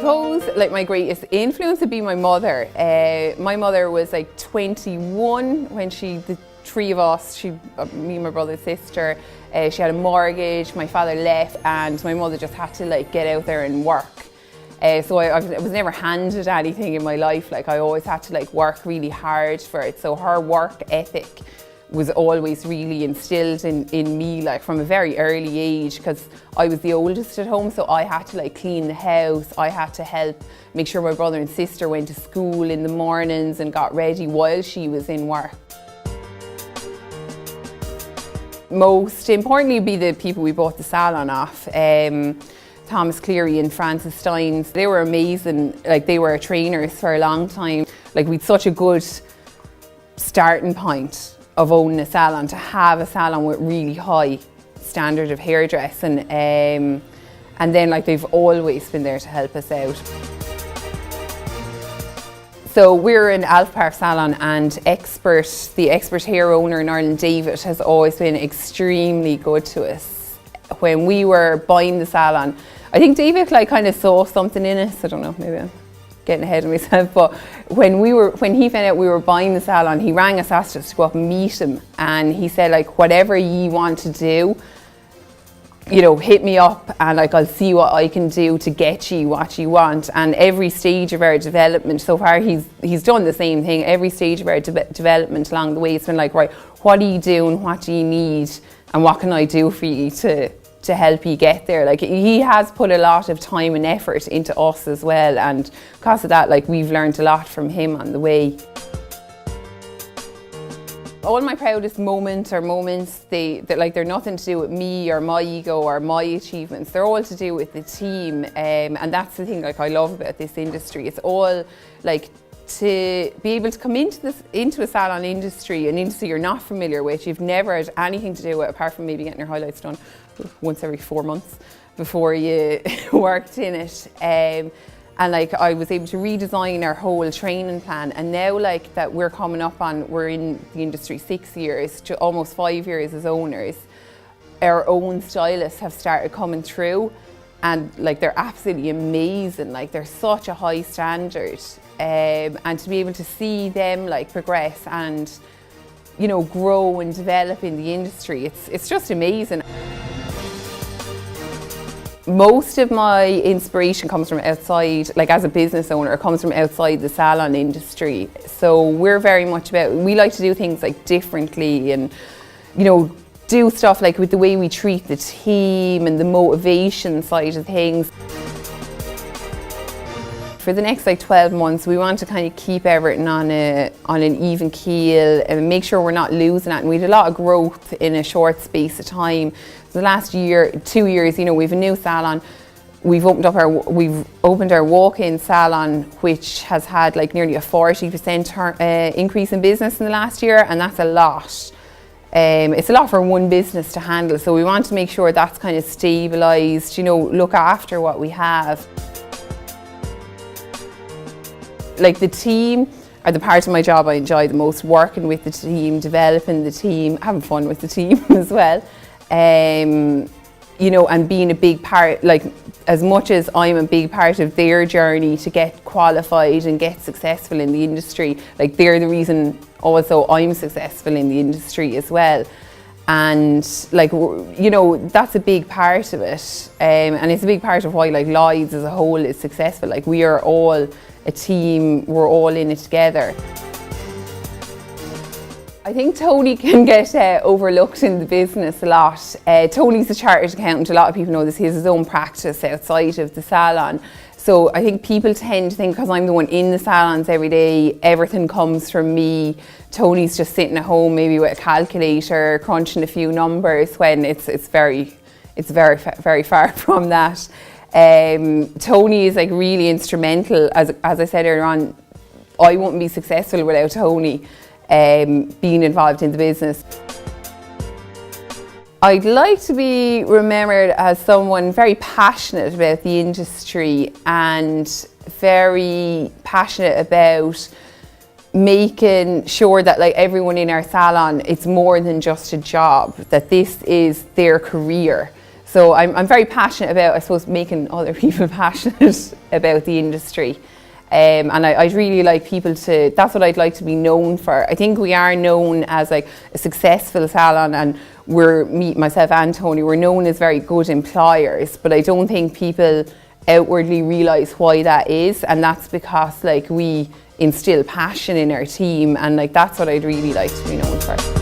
suppose like my greatest influence would be my mother. My mother was like 21 when the three of us, me and my brother and sister, she had a mortgage, my father left, and my mother just had to like get out there and work. So I was never handed anything in my life. Like I always had to like work really hard for it. So her work ethic was always really instilled in me, like from a very early age, because I was the oldest at home, so I had to like clean the house, I had to help make sure my brother and sister went to school in the mornings and got ready while she was in work. Most importantly would be the people we bought the salon off. Thomas Cleary and Francis Steins, they were amazing. Like they were trainers for a long time. Like we'd such a good starting point of owning a salon, to have a salon with really high standard of hairdressing, and then like they've always been there to help us out. So we're an Alpha Park salon, and the expert hair owner in Ireland, David, has always been extremely good to us. When we were buying the salon, I think David like kind of saw something in us. I don't know, maybe I'm getting ahead of myself, but when he found out we were buying the salon, he rang us, asked us to go up and meet him, and he said like, whatever you want to do, you know, hit me up and like I'll see what I can do to get you what you want. And every stage of our development so far, he's done the same thing. Every stage of our development along the way, it's been like, right, what are you doing, what do you need, and what can I do for you to help you get there. Like he has put a lot of time and effort into us as well, and because of that, like we've learned a lot from him on the way. All my proudest moments, they're nothing to do with me or my ego or my achievements. They're all to do with the team, and that's the thing like I love about this industry. It's all like to be able to come into a salon industry, an industry you're not familiar with, you've never had anything to do with, apart from maybe getting your highlights done once every 4 months before you worked in it. And like I was able to redesign our whole training plan, and now like that we're in the industry 6 years, to almost 5 years as owners, our own stylists have started coming through, and like they're absolutely amazing. Like they're such a high standard, and to be able to see them like progress and, you know, grow and develop in the industry, it's just amazing. Most of my inspiration comes from outside, like as a business owner, it comes from outside the salon industry. So we're very much we like to do things like differently, and, you know, do stuff like with the way we treat the team and the motivation side of things. For the next like 12 months, we want to kind of keep everything on an even keel and make sure we're not losing it. And we had a lot of growth in a short space of time. So the last 2 years, you know, we've a new salon. We've opened our walk-in salon, which has had like nearly a 40% increase in business in the last year, and that's a lot. It's a lot for one business to handle, so we want to make sure that's kind of stabilised, you know, look after what we have. Like the team are the part of my job I enjoy the most, working with the team, developing the team, having fun with the team as well. You know, and being a big part, like as much as I'm a big part of their journey to get qualified and get successful in the industry, like they're the reason also I'm successful in the industry as well. And like, you know, that's a big part of it. And it's a big part of why like Lloyds as a whole is successful. Like we are all a team, we're all in it together. I think Tony can get overlooked in the business a lot. Tony's a chartered accountant, a lot of people know this, he has his own practice outside of the salon. So I think people tend to think because I'm the one in the salons every day, everything comes from me. Tony's just sitting at home maybe with a calculator, crunching a few numbers, when it's very far from that. Tony is like really instrumental. As I said earlier on, I wouldn't be successful without Tony being involved in the business. I'd like to be remembered as someone very passionate about the industry and very passionate about making sure that like everyone in our salon, it's more than just a job, that this is their career. So I'm very passionate about, I suppose, making other people passionate about the industry. And I'd really like people to, that's what I'd like to be known for. I think we are known as like a successful salon, and myself and Tony, we're known as very good employers, but I don't think people outwardly realise why that is, and that's because like we instill passion in our team, and like that's what I'd really like to be known for.